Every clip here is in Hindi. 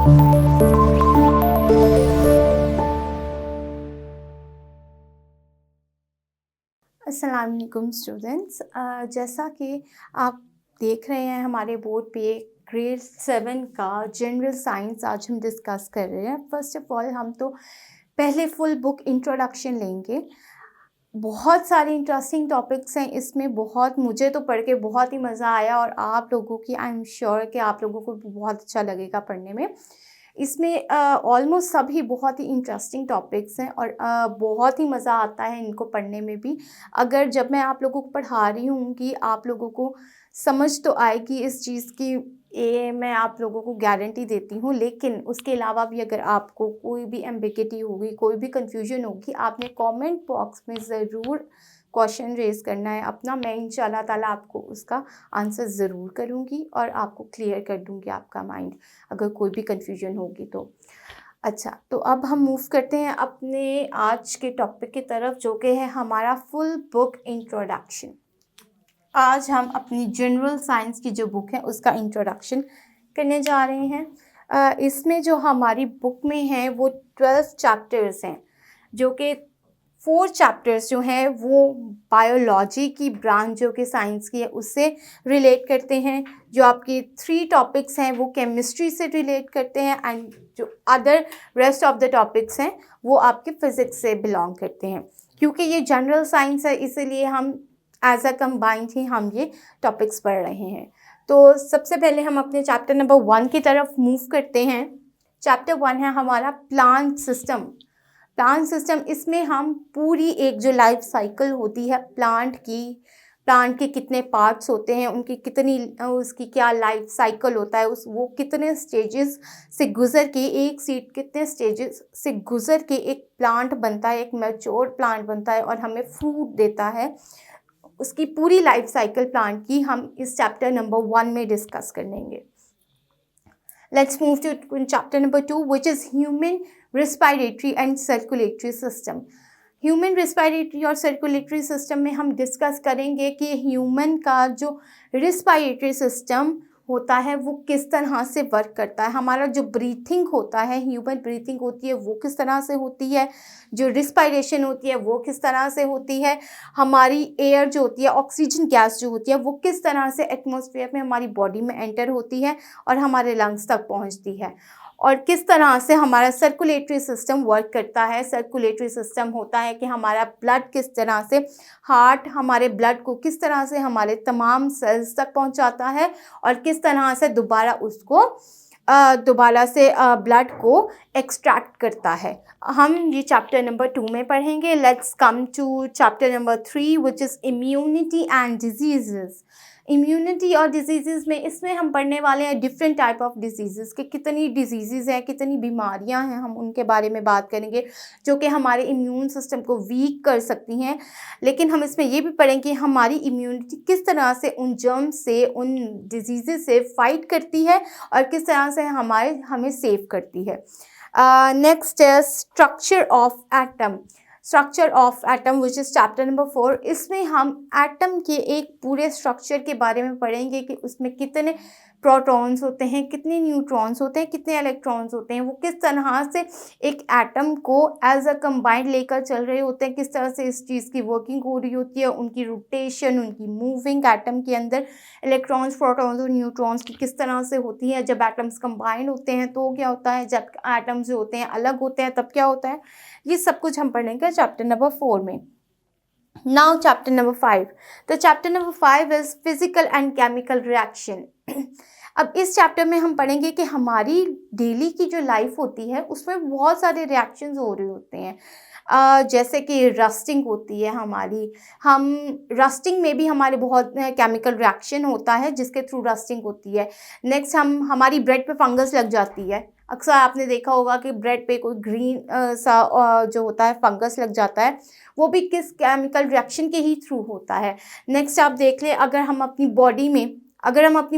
अस्सलाम वालेकुम स्टूडेंट्स। जैसा कि आप देख रहे हैं हमारे बोर्ड पे ग्रेड 7 का जनरल साइंस आज हम डिस्कस कर रहे हैं। फर्स्ट ऑफ ऑल हम तो पहले फुल बुक इंट्रोडक्शन लेंगे। बहुत सारे इंटरेस्टिंग टॉपिक्स हैं इसमें, बहुत मुझे तो पढ़ के बहुत ही मज़ा आया और आप लोगों की आई एम श्योर कि आप लोगों को भी बहुत अच्छा लगेगा पढ़ने में। इसमें ऑलमोस्ट सभी बहुत ही इंटरेस्टिंग टॉपिक्स हैं और बहुत ही मज़ा आता है इनको पढ़ने में भी। अगर जब मैं आप लोगों को पढ़ा रही हूँ कि आप लोगों को समझ तो आएगी इस चीज़ की, ये मैं आप लोगों को गारंटी देती हूँ। लेकिन उसके अलावा भी अगर आपको कोई भी एम्बिग्युइटी होगी, कोई भी कन्फ्यूजन होगी, आपने कमेंट बॉक्स में ज़रूर क्वेश्चन रेज़ करना है अपना। मैं इंशाल्लाह ताला आपको उसका आंसर ज़रूर करूँगी और आपको क्लियर कर दूँगी आपका माइंड, अगर कोई भी कन्फ्यूजन होगी तो। अच्छा, तो अब हम मूव करते हैं अपने आज के टॉपिक की तरफ, जो कि है हमारा फुल बुक इंट्रोडक्शन। आज हम अपनी जनरल साइंस की जो बुक है उसका इंट्रोडक्शन करने जा रहे हैं। इसमें जो हमारी बुक में है वो 12 चैप्टर्स हैं, जो कि 4 चैप्टर्स जो हैं वो बायोलॉजी की ब्रांच जो कि साइंस की है उससे रिलेट करते हैं। जो आपकी 3 टॉपिक्स हैं वो केमिस्ट्री से रिलेट करते हैं एंड जो other rest of the topics हैं वो आपके फिज़िक्स से बिलोंग करते हैं। क्योंकि ये जनरल साइंस है इसीलिए हम एज अ कंबाइंड ही हम ये टॉपिक्स पढ़ रहे हैं। तो सबसे पहले हम अपने चैप्टर नंबर 1 की तरफ मूव करते हैं। चैप्टर 1 है हमारा प्लांट सिस्टम। प्लांट सिस्टम, इसमें हम पूरी एक जो लाइफ साइकिल होती है प्लांट के कितने पार्ट्स होते हैं, उनकी कितनी उसकी क्या लाइफ साइकिल होता है, वो कितने स्टेजेस से गुज़र के एक सीड कितने स्टेजेस से गुज़र के एक प्लांट बनता है, एक मैच्योर प्लांट बनता है और हमें फ्रूट देता है, उसकी पूरी लाइफ साइकिल प्लांट की हम इस चैप्टर नंबर 1 में डिस्कस कर लेंगे। Let's move to chapter number 2, which is human respiratory and circulatory system. Human respiratory और सर्कुलेटरी सिस्टम में हम डिस्कस करेंगे कि ह्यूमन का जो रेस्पिरेटरी सिस्टम होता है वो किस तरह से वर्क करता है। हमारा जो ब्रीथिंग होता है, ह्यूमन ब्रीथिंग होती है वो किस तरह से होती है, जो रिस्पायरेशन होती है वो किस तरह से होती है, हमारी एयर जो होती है, ऑक्सीजन गैस जो होती है वो किस तरह से एटमॉस्फेयर में हमारी बॉडी में एंटर होती है और हमारे लंग्स तक पहुंचती है, और किस तरह से हमारा सर्कुलेटरी सिस्टम वर्क करता है। सर्कुलेटरी सिस्टम होता है कि हमारा ब्लड किस तरह से, हार्ट हमारे ब्लड को किस तरह से हमारे तमाम सेल्स तक पहुंचाता है और किस तरह से दोबारा से ब्लड को एक्सट्रैक्ट करता है। हम ये चैप्टर नंबर 2 में पढ़ेंगे। Let's come to chapter number 3, which is immunity and disease. Immunity और डिजीज़ में इसमें हम पढ़ने वाले हैं डिफरेंट टाइप ऑफ डिजीज़ के, कितनी डिजीज़ हैं, कितनी बीमारियां हैं, हम उनके बारे में बात करेंगे जो कि हमारे इम्यून सिस्टम को वीक कर सकती हैं। लेकिन हम इसमें ये भी पढ़ेंगे हमारी इम्यूनिटी किस तरह से उन जर्म्स से, उन डिजीज़ से फाइट करती है और किस तरह से हमें सेव करती है। नेक्स्ट है structure of atom. Structure of atom which is chapter number 4। इसमें हम एटम के एक पूरे स्ट्रक्चर के बारे में पढ़ेंगे कि उसमें कितने प्रोटॉन्स होते हैं, कितने न्यूट्रॉन्स होते हैं, कितने इलेक्ट्रॉन्स होते हैं, वो किस तरह से एक एटम को एज अ कंबाइंड लेकर चल रहे होते हैं, किस तरह से इस चीज़ की वर्किंग हो रही होती है, उनकी रोटेशन, उनकी मूविंग एटम के अंदर इलेक्ट्रॉन्स, प्रोटॉन्स और न्यूट्रॉन्स की किस तरह से होती है। जब एटम्स कंबाइंड होते हैं तो क्या होता है, जब एटम्स जो होते हैं अलग होते हैं तब क्या होता है, ये सब कुछ हम पढ़ेंगे चैप्टर नंबर 4 में। Now chapter number 5। तो chapter number 5 is physical and chemical reaction. अब इस चैप्टर में हम पढ़ेंगे कि हमारी डेली की जो लाइफ होती है उसमें बहुत सारे रिएक्शंस हो रहे होते हैं। जैसे कि रस्टिंग होती है हमारी, हम रस्टिंग में भी हमारे बहुत केमिकल रिएक्शन होता है जिसके थ्रू रस्टिंग होती है। नेक्स्ट हमारी ब्रेड पे फंगस लग जाती है। अक्सर आपने देखा होगा कि ब्रेड पे कोई ग्रीन जो होता है फंगस लग जाता है, वो भी किस केमिकल रिएक्शन के ही थ्रू होता है। नेक्स्ट आप देख लें, अगर हम अपनी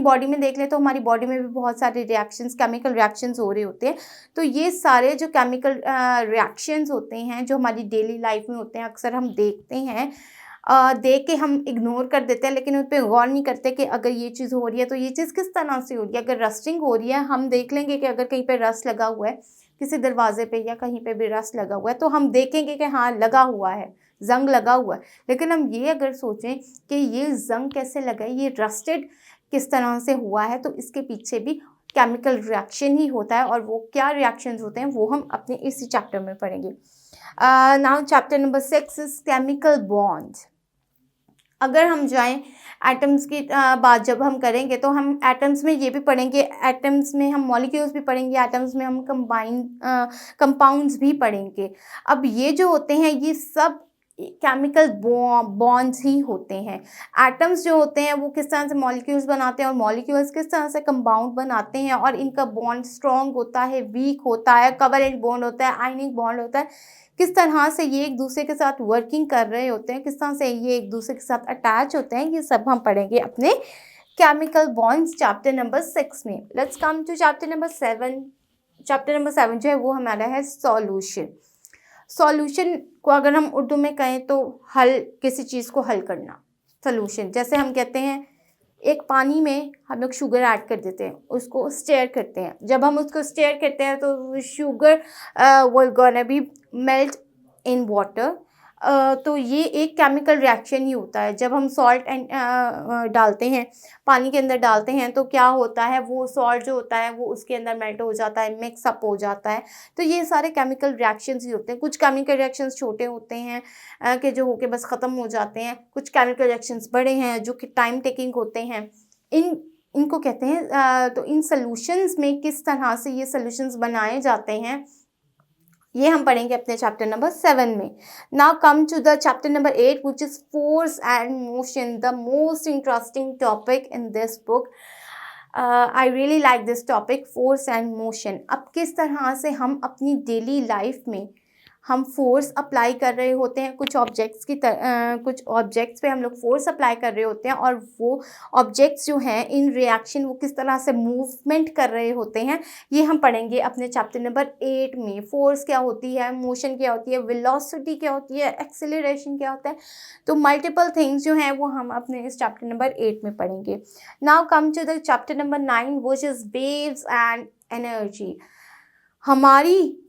बॉडी में देख लें तो हमारी बॉडी में भी बहुत सारे रिएक्शंस, केमिकल रिएक्शंस हो रहे होते हैं। तो ये सारे जो केमिकल रिएक्शंस होते हैं जो हमारी डेली लाइफ में होते हैं, अक्सर हम देखते हैं देख के हम इग्नोर कर देते हैं, लेकिन उन पे गौर नहीं करते कि अगर ये चीज़ हो रही है तो ये चीज़ किस तरह से हो रही है। अगर रस्टिंग हो रही है, हम देख लेंगे कि अगर कहीं पे रस्ट लगा हुआ है, किसी दरवाजे पे या कहीं पे भी रस्ट लगा हुआ है, तो हम देखेंगे कि हाँ लगा हुआ है, ज़ंग लगा हुआ है। लेकिन हम ये अगर सोचें कि ये ज़ंग कैसे लगा है, ये रस्टेड किस तरह से हुआ है, तो इसके पीछे भी केमिकल रिएक्शन ही होता है, और वो क्या रिएक्शंस होते हैं वो हम अपने इसी चैप्टर में पढ़ेंगे। Now chapter number 6 is chemical bond. अगर हम जाएं एटम्स की बात जब हम करेंगे तो हम एटम्स में ये भी पढ़ेंगे, एटम्स में हम मॉलिक्यूल्स भी पढ़ेंगे, एटम्स में हम कंपाउंड्स भी पढ़ेंगे। अब ये जो होते हैं ये सब केमिकल बॉन्ड्स ही होते हैं। एटम्स जो होते हैं वो किस तरह से मॉलिक्यूल्स बनाते हैं और मॉलिक्यूल्स किस तरह से कंपाउंड बनाते हैं, और इनका बॉन्ड स्ट्रॉन्ग होता है, वीक होता है, कोवैलेंट बॉन्ड होता है, आयनिक बॉन्ड होता है, किस तरह से ये एक दूसरे के साथ वर्किंग कर रहे होते हैं, किस तरह से ये एक दूसरे के साथ अटैच होते हैं, ये सब हम पढ़ेंगे अपने केमिकल बॉन्ड्स चैप्टर नंबर 6 में। Let's come to chapter number 7। Chapter number 7 जो है वो हमारा है सॉल्यूशन। सॉल्यूशन को अगर हम उर्दू में कहें तो हल, किसी चीज़ को हल करना, सॉल्यूशन। जैसे हम कहते हैं एक पानी में हम लोग शुगर ऐड कर देते हैं, उसको स्टेयर करते हैं, जब हम उसको स्टेयर करते हैं तो sugar will gonna be melt in water. तो ये एक केमिकल रिएक्शन ही होता है। जब हम सॉल्ट एंड डालते हैं, पानी के अंदर डालते हैं, तो क्या होता है, वो सॉल्ट जो होता है वो उसके अंदर मेल्ट हो जाता है, मिक्सअप हो जाता है। तो ये सारे केमिकल रिएक्शंस ही होते हैं। कुछ केमिकल रिएक्शंस छोटे होते हैं कि जो होके बस ख़त्म हो जाते हैं, कुछ केमिकल रिएक्शंस बड़े हैं जो कि टाइम टेकिंग होते हैं। इनको कहते हैं तो इन सॉल्यूशंस में किस तरह से ये सॉल्यूशंस बनाए जाते हैं ये हम पढ़ेंगे अपने चैप्टर नंबर 7 में। Now come to the chapter number 8 which is force and motion, the most interesting topic in this book. I really like this topic, force and motion. अब किस तरह से हम अपनी डेली लाइफ में हम फोर्स अप्लाई कर रहे होते हैं, कुछ ऑब्जेक्ट्स पे हम लोग फोर्स अप्लाई कर रहे होते हैं, और वो ऑब्जेक्ट्स जो हैं इन रिएक्शन वो किस तरह से मूवमेंट कर रहे होते हैं, ये हम पढ़ेंगे अपने चैप्टर नंबर 8 में। फोर्स क्या होती है, मोशन क्या होती है, वेलोसिटी क्या होती है, एक्सेलरेशन क्या होता है, तो मल्टीपल थिंग्स जो हैं वो हम अपने इस चैप्टर नंबर 8 में पढ़ेंगे। Now come to the chapter number 9 which is waves and energy. हमारी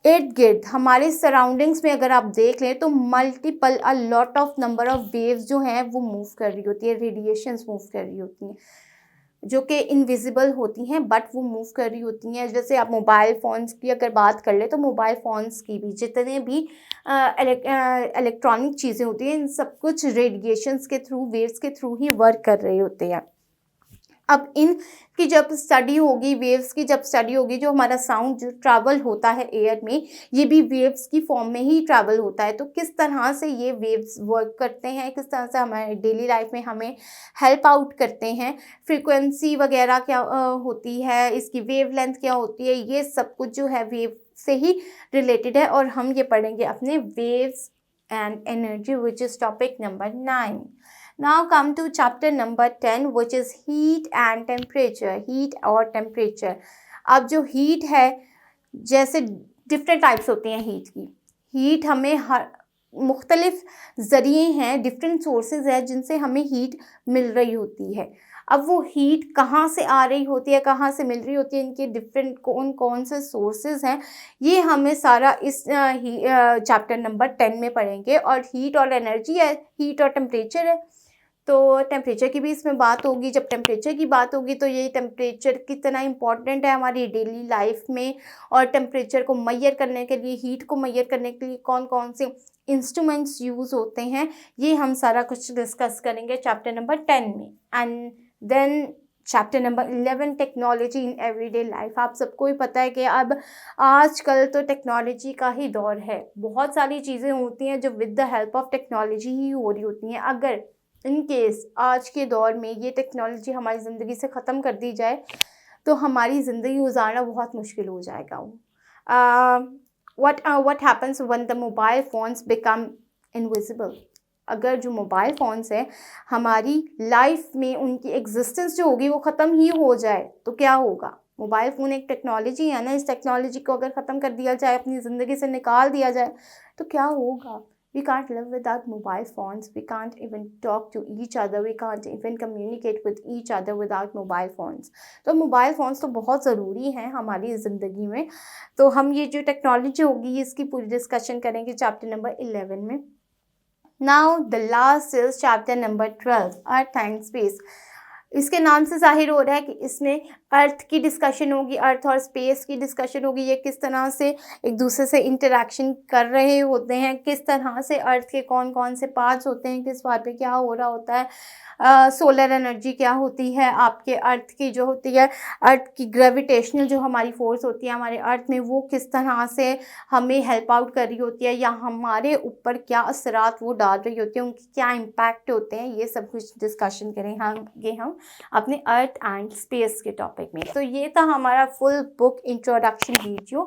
इर्द गिर्द, हमारे सराउंडिंग्स में अगर आप देख लें तो multiple lot of number of waves जो हैं वो मूव कर रही होती है, रेडिएशंस मूव कर रही होती हैं, जो कि इनविजिबल होती हैं बट वो मूव कर रही होती हैं। जैसे आप मोबाइल फ़ोन्स की अगर बात कर ले तो मोबाइल फ़ोन्स की भी जितने भी इलेक्ट्रॉनिक चीज़ें होती हैं, इन सब कुछ रेडिएशंस के थ्रू, वेव्स के थ्रू ही वर्क कर रहे होते हैं। अब इनकी जब स्टडी होगी, वेव्स की जब स्टडी होगी, जो हमारा साउंड जो ट्रैवल होता है एयर में, ये भी वेव्स की फॉर्म में ही ट्रैवल होता है। तो किस तरह से ये वेव्स वर्क करते हैं, किस तरह से हमारे डेली लाइफ में हमें हेल्प आउट करते हैं, फ्रीक्वेंसी वगैरह क्या होती है, इसकी वेव लेंथ क्या होती है, ये सब कुछ जो है वेव से ही रिलेटेड है, और हम ये पढ़ेंगे अपने waves and energy which is topic number 9। Now come to chapter number 10 which is heat and temperature, heat और temperature। अब जो heat है, जैसे different types होती हैं heat की, heat हमें हर मुख्तलिफ ज़रिए हैं, different sources हैं जिनसे हमें heat मिल रही होती है। अब वो हीट कहाँ से आ रही होती है, कहाँ से मिल रही होती है, इनके डिफरेंट कौन कौन से सोर्सेज हैं, ये हमें सारा इस चैप्टर नंबर 10 में पढ़ेंगे। और हीट और एनर्जी है, हीट और टेम्परेचर है, तो टेम्परेचर की भी इसमें बात होगी। जब टेम्परेचर की बात होगी तो ये टेम्परेचर कितना इम्पॉर्टेंट है हमारी डेली लाइफ में, और टेम्परेचर को मेजर करने के लिए, हीट को मेजर करने के लिए कौन कौन से इंस्ट्रूमेंट्स यूज़ होते हैं, ये हम सारा कुछ डिस्कस करेंगे चैप्टर नंबर 10 में। And then chapter number 11 technology in everyday life. आप सबको ही पता है कि अब आजकल तो टेक्नोलॉजी का ही दौर है, बहुत सारी चीज़ें होती हैं जो with the help of technology ही हो रही होती हैं। अगर इन केस आज के दौर में ये टेक्नोलॉजी हमारी ज़िंदगी से ख़त्म कर दी जाए तो हमारी ज़िंदगी गुजारना बहुत मुश्किल हो जाएगा। what happens when the mobile phones become invisible? अगर जो मोबाइल फ़ोन्स हैं हमारी लाइफ में, उनकी एग्जिस्टेंस जो होगी वो ख़त्म ही हो जाए तो क्या होगा? मोबाइल फ़ोन एक टेक्नोलॉजी है ना, इस टेक्नोलॉजी को अगर ख़त्म कर दिया जाए, अपनी ज़िंदगी से निकाल दिया जाए तो क्या होगा? We can't live without mobile phones. We can't even talk to each other. We can't even communicate with each other without mobile phones. तो मोबाइल फ़ोन्स तो बहुत ज़रूरी हैं हमारी ज़िंदगी में। तो हम ये जो टेक्नोलॉजी होगी इसकी पूरी डिस्कशन करेंगे चैप्टर नंबर 11 में। Now the last is chapter number 12, earth and space. इसके नाम से ज़ाहिर हो रहा है कि इसमें अर्थ की डिस्कशन होगी, अर्थ और स्पेस की डिस्कशन होगी। ये किस तरह से एक दूसरे से इंटरेक्शन कर रहे होते हैं, किस तरह से अर्थ के कौन कौन से पार्ट्स होते हैं, किस बात पे क्या हो रहा होता है, सोलर एनर्जी क्या होती है, आपके अर्थ की जो होती है, अर्थ की ग्रेविटेशनल जो हमारी फोर्स होती है हमारे अर्थ में, वो किस तरह से हमें हेल्प आउट कर रही होती है या हमारे ऊपर क्या असरात वो डाल रही होती है, उनके क्या इम्पैक्ट होते हैं, ये सब कुछ डिस्कशन करेंगे हम अपने अर्थ एंड स्पेस के टॉपिक में। तो ये था हमारा full book introduction video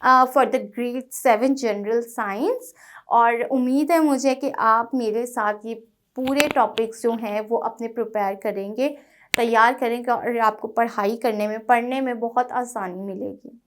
for the grade 7 general science. और उम्मीद है मुझे कि आप मेरे साथ ये पूरे टॉपिक्स जो हैं वो अपने प्रिपेयर करेंगे, तैयार करेंगे और आपको पढ़ाई करने में, पढ़ने में बहुत आसानी मिलेगी।